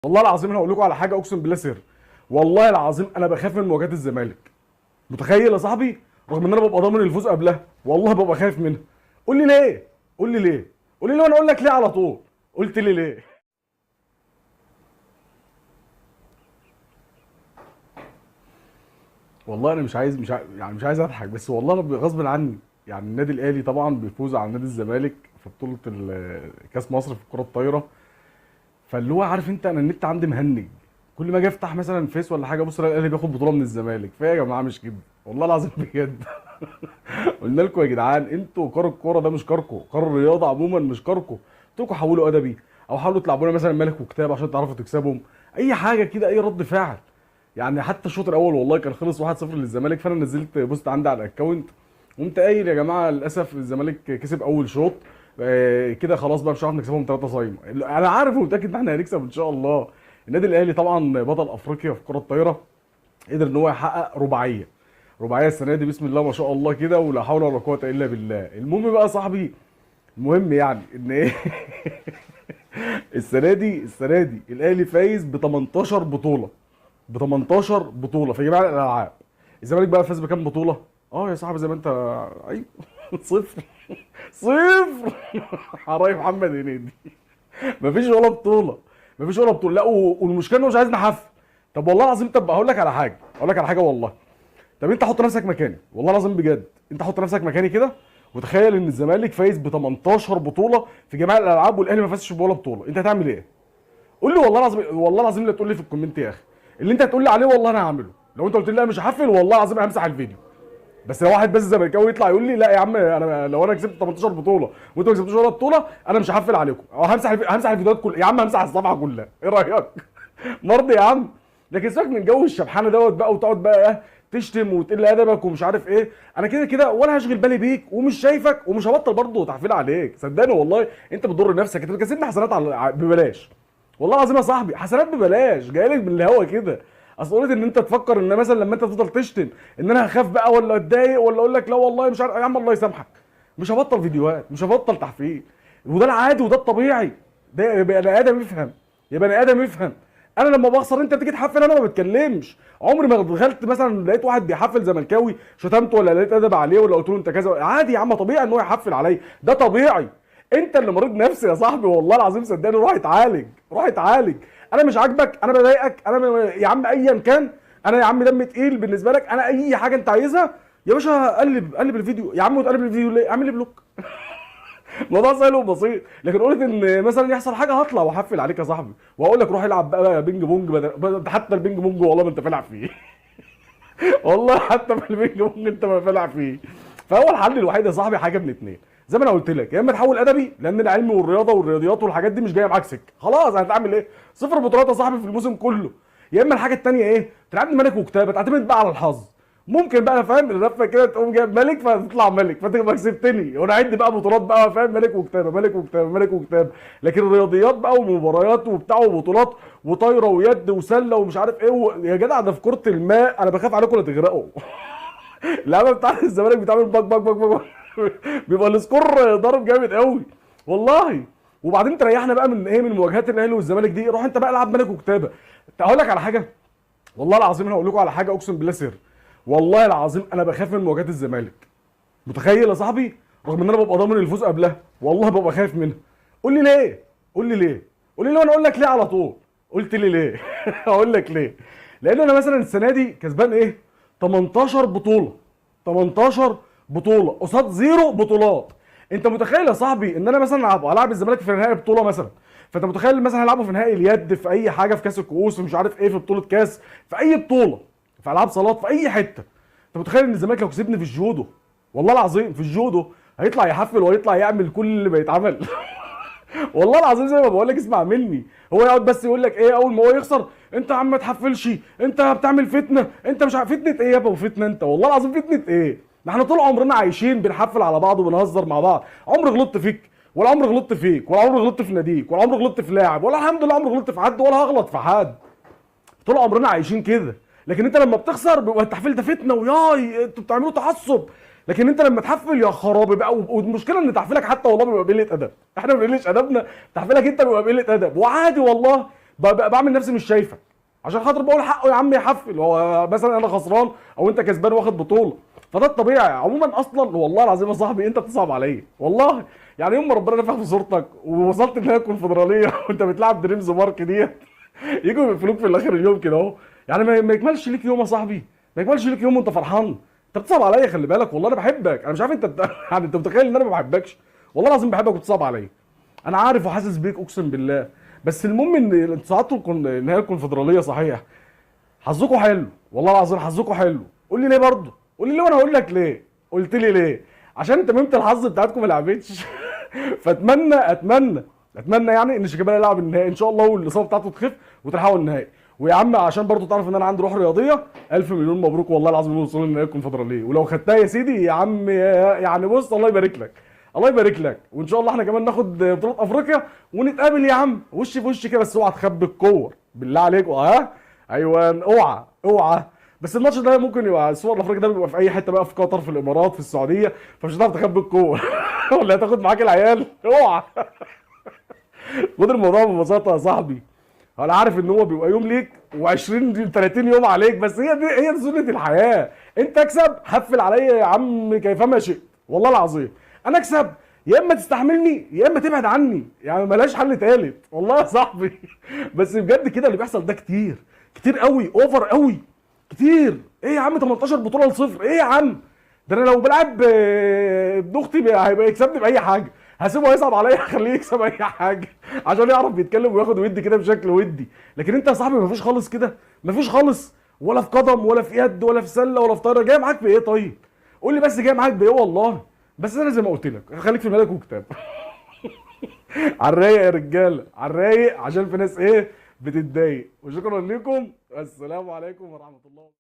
والله العظيم انا هقول لكم على حاجه، اقسم بالله سر. والله العظيم انا بخاف من مواجهات الزمالك. متخيل يا صاحبي؟ رغم ان انا ببقى ضامن الفوز قبلها، والله ببقى خايف منها. قول لي ليه؟ قول لي ليه؟ قول لي ليه وانا اقول لك ليه على طول. قلت لي ليه؟ والله انا مش عايز اضحك، بس والله انا غصب عني. يعني النادي الاهلي طبعا بيفوز على نادي الزمالك في بطوله كاس مصر في الكره الطايره. فاللي هو عارف انت، انا النت عندي مهنج. كل ما اجي افتح مثلا فيس ولا حاجه، بص الاقي الاهلي بياخد بطوله من الزمالك. فيا يا جماعه مش كده، والله العظيم بجد. قلنا لكم يا جدعان، انتوا كار الكوره ده مش كاركو، كار الرياضه عموما مش كاركو. قلت لكم حولوا ادبي، او حاولوا تلعبوا لنا مثلا ملك وكتاب عشان تعرفوا تكسبهم. اي حاجه كده، اي رد فعل. يعني حتى الشوط الاول والله كان خلص 1-0 للزمالك، فانا نزلت بوست عندي على الاكونت. قمت قايل يا جماعه للاسف الزمالك كسب اول شوط. كده خلاص بقى مش هنعرف نكسبهم 3 صايمه. انا عارف ومتاكد ان احنا هنكسب ان شاء الله. النادي الاهلي طبعا بطل افريقيا في كره الطايره، قدر ان هو يحقق رباعيه. رباعيه السنه دي بسم الله ما شاء الله كده، ولا حول ولا قوه الا بالله. المهم بقى يا صاحبي، المهم يعني ان ايه. السنه دي الاهلي فايز ب 18 بطوله. ب 18 بطوله في جميع الالعاب. الزمالك بقى فاز بكام بطوله؟ اه يا صاحبي زي ما انت. ايوه. صفر. صفر. حرايب محمد هنيدي. مفيش ولا بطوله. مفيش ولا بطوله. لا والمشكله انه مش عايز نحفل. طب والله العظيم، طب هقول لك على حاجه والله. طب انت حط نفسك مكاني، والله العظيم بجد. انت حط نفسك مكاني كده، وتخيل ان الزمالك فايز ب 18 بطوله في جميع الالعاب، والاهلي ما فازش بولا بطوله. انت هتعمل ايه؟ قول لي والله العظيم، والله العظيم لا تقول لي في الكومنت يا اخي. اللي انت هتقول لي عليه والله انا هعمله. لو انت قلت لي لا مش هحفل، والله العظيم همسح الفيديو. بس لو واحد بس زملكاوي يطلع يقول لي لا يا عم، انا لو انا كسبت 18 بطوله وانت ما كسبتش ولا بطوله، انا مش هحفل عليكم، او همسح الفيديوهات كلها. يا عم همسح الصفحه كلها، ايه رايك؟ مرضي يا عم. لكن سيبك من جو الشبحانه دوت بقى، وتقعد بقى تشتم وتقل ادبك ومش عارف ايه. انا كده كده ولا هشغل بالي بيك ومش شايفك، ومش هبطل برضه تحفيل عليك، صدقني والله. انت بتضر نفسك، انت بتكسبني حسنات ببلاش. والله العظيم يا صاحبي حسنات ببلاش جايلك من الهوا كده. اصل قلت ان انت تفكر ان مثلا لما انت تفضل تشتم ان انا هخاف بقى، ولا اتضايق، ولا اقول لك لا والله مش عارف. يا عم الله يسامحك. مش هبطل فيديوهات، مش هبطل تحفيل. وده العادي وده الطبيعي. ده يا بني ادم يفهم. يا بني ادم يفهم. انا لما بخسر انت بتيجي تحفل، انا ما بتكلمش. عمري ما دخلت مثلا لقيت واحد بيحفل زملكاوي شتمته، ولا لقيت ادب عليه، ولا قلت له انت كذا. عادي يا عم، طبيعي ان هو يحفل عليا، ده طبيعي. انت اللي مريض نفسي يا صاحبي، والله العظيم صدقني. روح اتعالج، روح اتعالج. انا مش عاجبك، انا بضايقك، يا عم ايا كان. انا يا عم دم تقيل بالنسبه لك، انا اي حاجه انت عايزها يا باشا قلب الفيديو يا عم. وتقلب الفيديو ليه؟ اعمل لي بلوك. الموضوع سهل وبسيط. لكن قلت ان مثلا يحصل حاجه هطلع واحفل عليك يا صاحبي، واقول لك روح العب بقى بينج بونج. حتى البينج بونج والله ما انت فالع فيه. والله حتى في البينج بونج انت ما فالع فيه. فهو الحل الوحيد يا صاحبي حاجه من اتنين. زي ما انا قلت لك، يا اما تحول ادبي، لان العلم والرياضه والرياضيات والحاجات دي مش جايه معاك سكه. خلاص هتعمل ايه؟ صفر بطولات يا صاحبي في الموسم كله. يا اما الحاجه التانيه ايه؟ تلعبني ملك وكتابه، تعتمد بقى على الحظ. ممكن بقى فاهم اللفه كده، تقوم جايب ملك فتطلع ملك فتبقى كسبتني، وانا عد بقى بطولات بقى فاهم، ملك وكتابه ملك وكتابه ملك وكتابه. لكن الرياضيات بقى ومباريات وبتاع وبطولات وطايره ويد وسله ومش عارف ايه يا جدع ده في كره الماء انا بخاف عليكم لا تغرقوا. اللعبه بتاعت الزمالك بتعمل باك باك باك باك. بيبقى السكور ضارب جامد قوي. والله. وبعدين تريحنا بقى من ايه، من مواجهات الاهلي والزمالك دي. روح انت بقى العب ملك وكتابه. هقول لك على حاجه. والله العظيم انا هقول لكم على حاجه، اقسم بالله سر. والله العظيم انا بخاف من مواجهات الزمالك. متخيل يا صاحبي؟ رغم ان انا ببقى ضامن الفوز قبلها، والله ببقى خايف منها. قول لي ليه؟ قول لي ليه؟ قول لي ليه وانا اقول لك ليه على طول. قلت لي ليه؟ هقول لك ليه. لان انا مثلا السنه دي كسبان ايه؟ 18 بطوله. 18 بطوله قصاد زيرو بطولات. انت متخيل يا صاحبي ان انا مثلا العب الزمالك في نهائي بطوله مثلا؟ فانت متخيل مثلا هلعبه في نهائي اليد، في اي حاجه، في كاس الكؤوس، في مش عارف ايه، في بطوله كاس، في اي بطوله، في العاب صالات، في اي حته. انت متخيل ان الزمالك لو كسبني في الجودو، والله العظيم في الجودو، هيطلع يحفل ويطلع يعمل كل اللي بيتعمل. والله العظيم زي ما بقول لك، اسمع مني. هو يقعد بس يقول لك ايه اول ما هو يخسر؟ انت يا عم ما تحفلش، انت بتعمل فتنه، انت مش عارف فتنه ايه يا ابو فتنه انت. والله العظيم فتنه ايه؟ ده احنا طول عمرنا عايشين بنحفل على بعض وبنهزر مع بعض. عمري غلطت فيك ولا عمري غلطت فيك ولا عمري غلطت في ناديك ولا عمري غلطت في لاعب، ولا الحمد لله عمري غلطت في حد ولا هغلط في حد. طول عمرنا عايشين كده. لكن انت لما بتخسر بيبقى التحفيل ده فتنه، وياي انتوا بتعملوا تعصب. لكن انت لما تحفل يا خرابي بقى، والمشكله ان تحفيلك حتى والله بيبقى بقله ادب. احنا ما بنقلش ادبنا. تحفيلك انت بيبقى بقله ادب وعادي والله. بعمل نفسي مش شايفك عشان خاطر بقول حقه يا عم يحفل، هو مثلا انا خسران او انت كسبان واخد بطوله، فده الطبيعي عموما. اصلا والله العظيم يا صاحبي انت بتصعب عليا والله. يعني يوم ما ربنا نفخ في صورتك ووصلت النهائي الكونفدراليه وانت بتلعب دريمز مارك ديت يجوا يقفلوك في الاخر اليوم كده اهو. يعني ما يكملش ليك يوم يا صاحبي، ما يكملش ليك يوم وانت فرحان. انت بتصعب عليا خلي بالك، والله انا بحبك. انا مش عارف انت يعني انت متخيل ان انا ما بحبكش؟ والله العظيم بحبك وبتصعب عليا. انا عارف وحاسس بيك اقسم بالله. بس المهم ان صعدتوا النهائي الكونفدراليه صحيح، حظكم حلو والله العظيم، حظكم حلو. قول لي ليه برضه، قول لي ليه وانا هقول لك ليه. قلت لي ليه؟ عشان تميمه الحظ بتاعتكم ما لعبتش اتمنى يعني ان شيكابالا يلعب النهائي ان شاء الله والاصابه بتاعته تخف وتلحقوا النهائي. ويا عم عشان برضه تعرف ان انا عندي روح رياضيه، الف مليون مبروك والله العظيم الوصول للنهائي الكونفدراليه. ولو خدتها يا سيدي يا عم يعني بص الله يبارك لك، الله يبارك لك. وان شاء الله احنا كمان ناخد بطوله افريقيا ونتقابل يا عم وش في وش كده. بس اوعى تخبي الكور بالله عليك، ها ايوه اوعى اوعى. بس الماتش ده ممكن يبقى السوبر الافريقي ده بيبقى في اي حته بقى، في قطر، في الامارات، في السعوديه، فمش هتعرف تخبي الكور ولا هتاخد معاك العيال. اوعى خد الموضوع ببساطه يا صاحبي. انا عارف ان هو بيبقى يوم ليك و20 30 يوم عليك، بس هي دي سنه الحياه. انت اكسب حفل عليا يا عم كيفما شئت والله العظيم. انا اكسب يا اما تستحملني يا اما تبعد عني، يعني ملهاش حل تالت والله يا صاحبي. بس بجد كده اللي بيحصل ده كتير كتير قوي، اوفر قوي كتير. ايه يا عم 18 بطوله لصفر؟ ايه يا عم ده انا لو بلعب ابن اختي هيبقى يكسبني باي حاجه. هسيبه يصعب عليا اخليه يكسب اي حاجه عشان يعرف يتكلم وياخد ودي كده بشكل ودي. لكن انت يا صاحبي مفيش خالص كده، مفيش خالص، ولا في قدم ولا في يد ولا في سله ولا في طايره. جاي معاك بايه طيب؟ قول لي بس جاي معاك بايه والله. بس انا زي ما قلت لك خليك في مالك وكتاب على الرايق يا رجاله، على الرايق، عشان في ناس ايه بتتضايق. وشكرا لكم، السلام عليكم ورحمه الله.